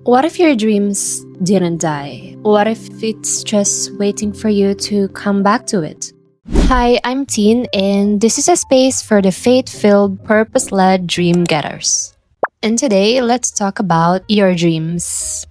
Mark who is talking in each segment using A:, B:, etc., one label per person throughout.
A: What if your dreams didn't die? What if it's just waiting for you to come back to it? Hi, I'm Teen, and this is a space for the faith filled, purpose led dream getters. And today, let's talk about your dreams.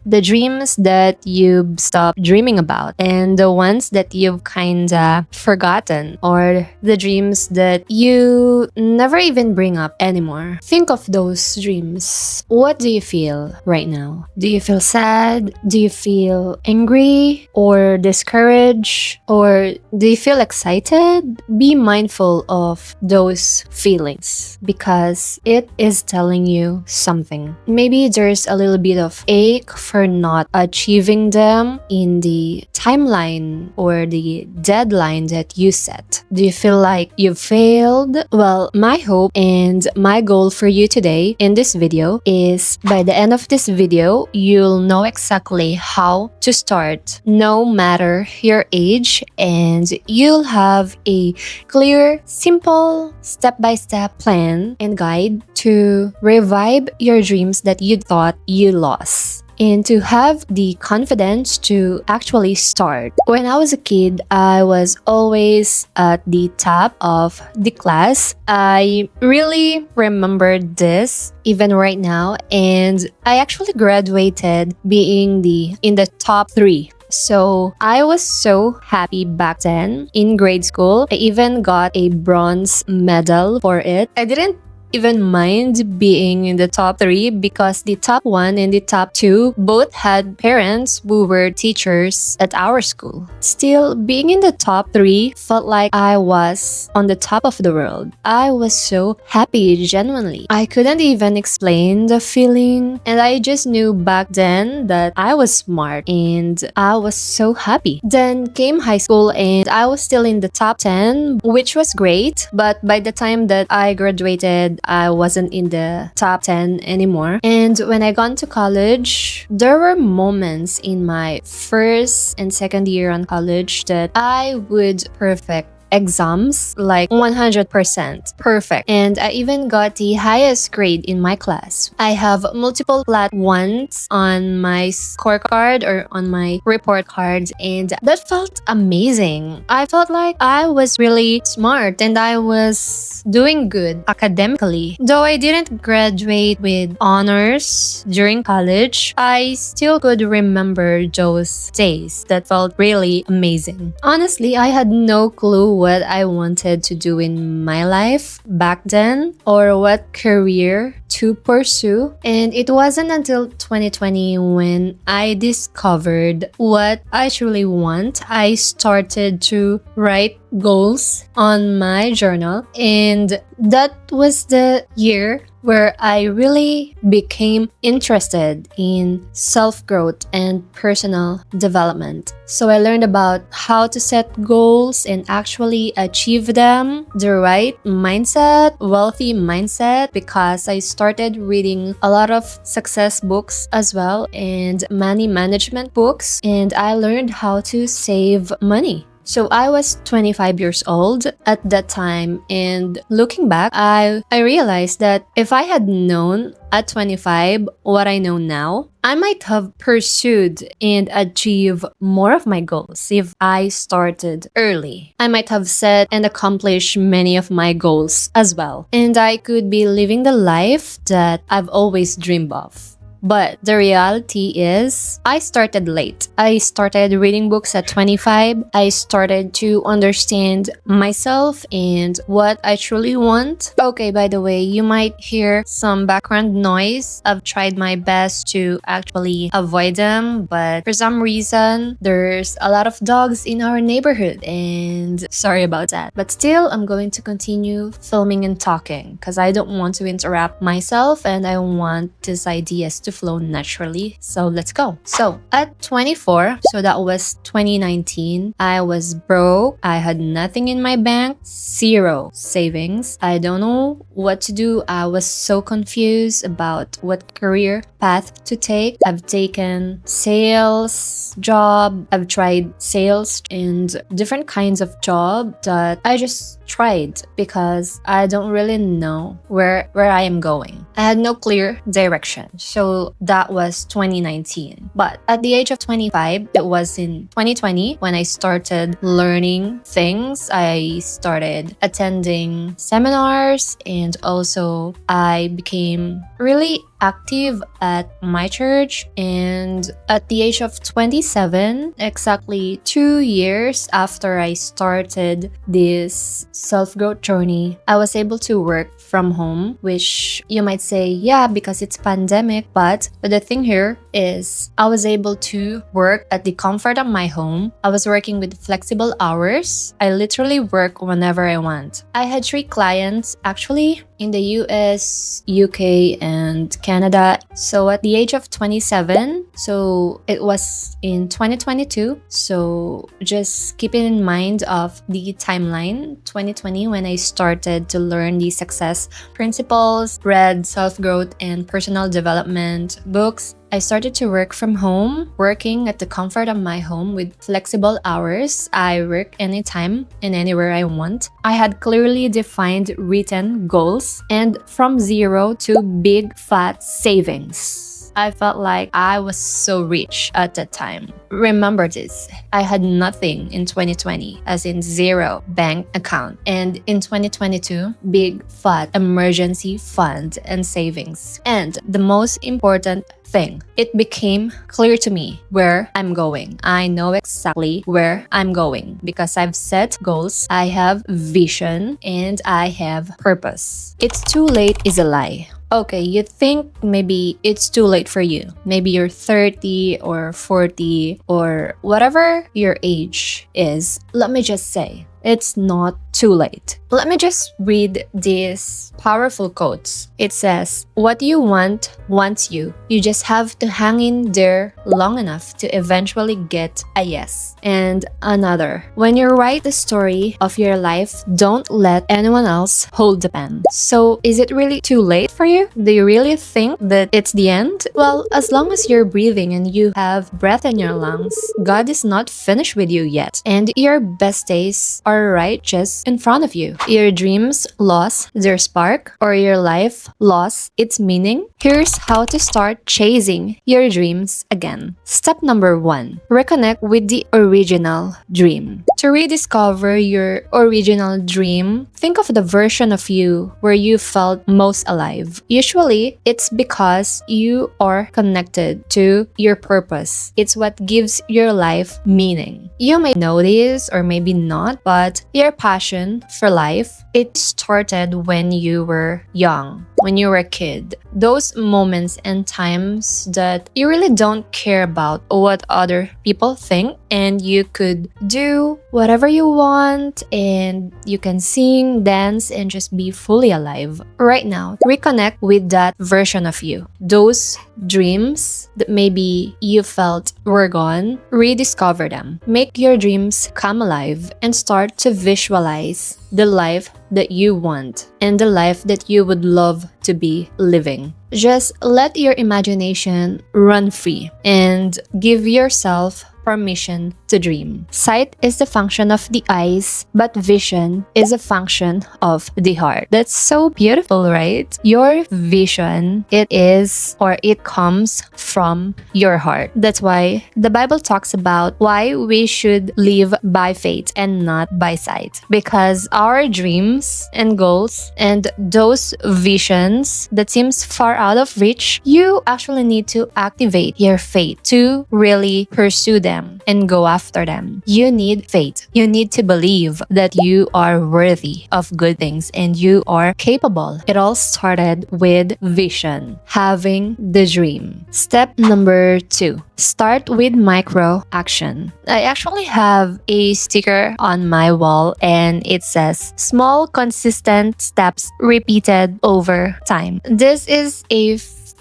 A: The dreams that you've stopped dreaming about, and the ones that you've kinda forgotten, or the dreams that you never even bring up anymore. Think of those dreams. What do you feel right now? Do you feel sad? Do you feel angry or discouraged? Or do you feel excited? Be mindful of those feelings because it is telling you something. Maybe there's a little bit of ache for not achieving them in the timeline or the deadline that you set. Do you feel like you've failed? Well, my hope and my goal for you today in this video is by the end of this video, you'll know exactly how to start no matter your age, and you'll have a clear, simple, step-by-step plan and guide to revive your dreams that you thought you lost and to have the confidence to actually start. When I was a kid, I was always at the top of the class. I really remember this even right now, and I actually graduated being in the top 3. So I was so happy back then in grade school. I even got a bronze medal for it. I didn't even mind being in the top 3 because the top 1 and the top 2 both had parents who were teachers at our school. Still, being in the top 3 felt like I was on the top of the world. I was so happy, genuinely. I couldn't even explain the feeling, and I just knew back then that I was smart and I was so happy. Then came high school and I was still in the top 10, which was great, but by the time that I graduated, I wasn't in the top 10 anymore. And when I got to college, there were moments in my first and second year on college that I would perfect exams like 100% perfect, and I even got the highest grade in my class. I have multiple flat ones on my scorecard or on my report cards, and that felt amazing. I felt like I was really smart and I was doing good academically. Though I didn't graduate with honors during college, I still could remember those days that felt really amazing. Honestly, I had no clue what I wanted to do in my life back then or what career to pursue. And it wasn't until 2020 when I discovered what I truly want. I started to write goals on my journal, and that was the year where I really became interested in self-growth and personal development. So I learned about how to set goals and actually achieve them, the right mindset, wealthy mindset, because I started reading a lot of success books as well and money management books, and I learned how to save money. So I was 25 years old at that time, and looking back, I realized that if I had known at 25 what I know now, I might have pursued and achieved more of my goals if I started early. I might have set and accomplished many of my goals as well, and I could be living the life that I've always dreamed of. But the reality is, I started late. I started reading books at 25. I started to understand myself and what I truly want. Okay, by the way, you might hear some background noise. I've tried my best to actually avoid them, but for some reason, there's a lot of dogs in our neighborhood, and sorry about that. But still, I'm going to continue filming and talking because I don't want to interrupt myself and I want these ideas to flow naturally. So let's go. So at 24, so that was 2019, I was broke. I had nothing in my bank, zero savings. I don't know what to do. I was so confused about what career path to take. I've taken sales job, I've tried sales and different kinds of job that I just tried because I don't really know where I am going. I had no clear direction. So that was 2019. But at the age of 25, it was in 2020 when I started learning things. I started attending seminars and also I became really active at my church. And at the age of 27, exactly 2 years after I started this self-growth journey, I was able to work from home, which you might say, yeah, because it's pandemic. But the thing here is I was able to work at the comfort of my home. I was working with flexible hours. I literally work whenever I want. I had 3 clients actually in the US, UK, and Canada. So at the age of 27, so it was in 2022. So just keeping in mind of the timeline, 2020 when I started to learn the success principles, read self-growth and personal development books. I started to work from home, working at the comfort of my home with flexible hours. I work anytime and anywhere I want. I had clearly defined written goals and from zero to big fat savings. I felt like I was so rich at that time. Remember this, I had nothing in 2020, as in zero bank account. And in 2022, big fat emergency fund and savings. And the most important thing, it became clear to me where I'm going. I know exactly where I'm going because I've set goals, I have vision, and I have purpose. It's too late is a lie. Okay, you think maybe it's too late for you. Maybe you're 30 or 40 or whatever your age is. Let me just say, it's not too late. Let me just read these powerful quotes. It says, what you want wants you. You just have to hang in there long enough to eventually get a yes. And another, when you write the story of your life, don't let anyone else hold the pen. So is it really too late for you? Do you really think that it's the end? Well, as long as you're breathing and you have breath in your lungs, God is not finished with you yet. And your best days are right just in front of you. Your dreams lost their spark or your life lost its meaning. Here's how to start chasing your dreams again. Step number 1, reconnect with the original dream. To rediscover your original dream, think of the version of you where you felt most alive. Usually, it's because you are connected to your purpose. It's what gives your life meaning. You may know this or maybe not, but your passion for life, it started when you were young, when you were a kid. Those moments and times that you really don't care about what other people think, and you could do whatever you want and you can sing, dance, and just be fully alive. Right now, reconnect with that version of you. Those dreams that maybe you felt were gone, rediscover them. Make your dreams come alive and start to visualize the life that you want and the life that you would love to be living. Just let your imagination run free and give yourself permission to dream. Sight is the function of the eyes, but vision is a function of the heart. That's so beautiful, right? Your vision, it is or it comes from your heart. That's why the Bible talks about why we should live by faith and not by sight. Because our dreams and goals and those visions that seems far out of reach, you actually need to activate your faith to really pursue them and go after them. You need faith. You need to believe that you are worthy of good things and you are capable. It all started with vision, having the dream. Step number 2, start with micro action. I actually have a sticker on my wall and it says, small consistent steps repeated over time. This is a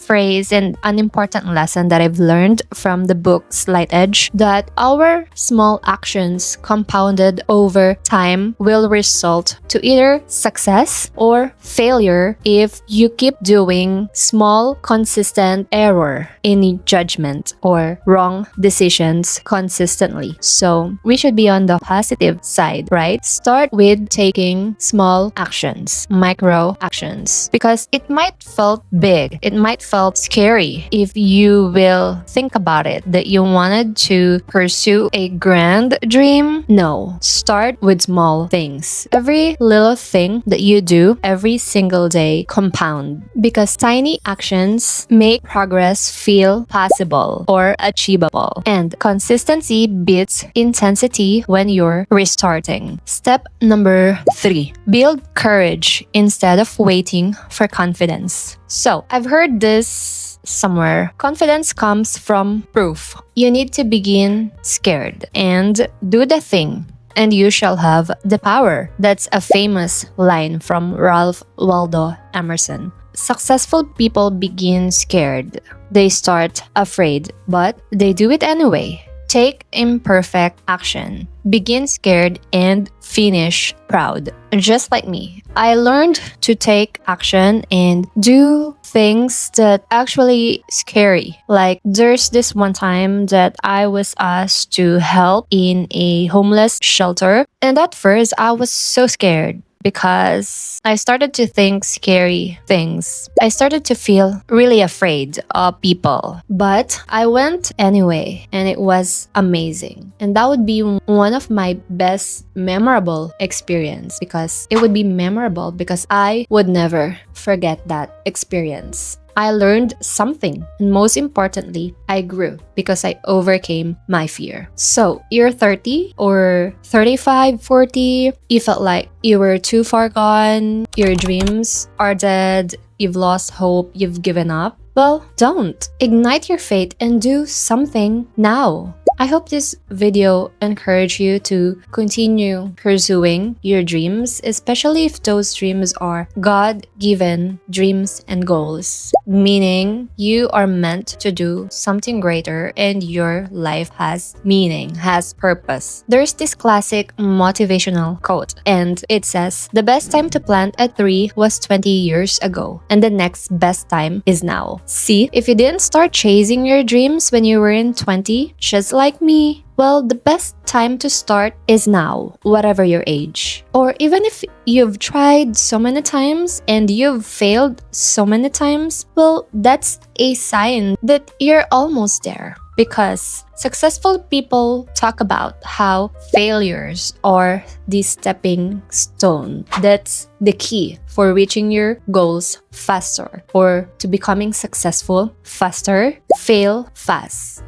A: phrase and an important lesson that I've learned from the book Slight Edge, that our small actions compounded over time will result to either success or failure if you keep doing small, consistent error in judgment or wrong decisions consistently. So we should be on the positive side, right? Start with taking small actions, micro actions, because it might felt big, it might felt scary if you will think about it, that you wanted to pursue a grand dream. No, start with small things. Every little thing that you do every single day compound, because tiny actions make progress feel possible or achievable, and consistency beats intensity when you're restarting. Step number 3, build courage instead of waiting for confidence. So I've heard this somewhere. Confidence comes from proof. You need to begin scared and do the thing, and you shall have the power. That's a famous line from Ralph Waldo Emerson. Successful people begin scared. They start afraid, but they do it anyway. Take imperfect action. Begin scared and finish proud. Just like me, I learned to take action and do things that actually scary. Like there's this one time that I was asked to help in a homeless shelter, and at first I was so scared because I started to think scary things. I started to feel really afraid of people. But I went anyway, and it was amazing. And that would be one of my best memorable experience, because it would be memorable because I would never forget that experience. I learned something, and most importantly, I grew because I overcame my fear. So, you're 30 or 35, 40, you felt like you were too far gone, your dreams are dead, you've lost hope, you've given up. Well, don't. Ignite your faith and do something now. I hope this video encouraged you to continue pursuing your dreams, especially if those dreams are God-given dreams and goals, meaning you are meant to do something greater and your life has meaning, has purpose. There's this classic motivational quote, and it says, "The best time to plant a tree was 20 years ago, and the next best time is now." See, if you didn't start chasing your dreams when you were in 20, just like me, well, the best time to start is now, whatever your age. Or even if you've tried so many times and you've failed so many times, well, that's a sign that you're almost there. Because successful people talk about how failures are the stepping stone. That's the key for reaching your goals faster, or to becoming successful faster. Fail fast.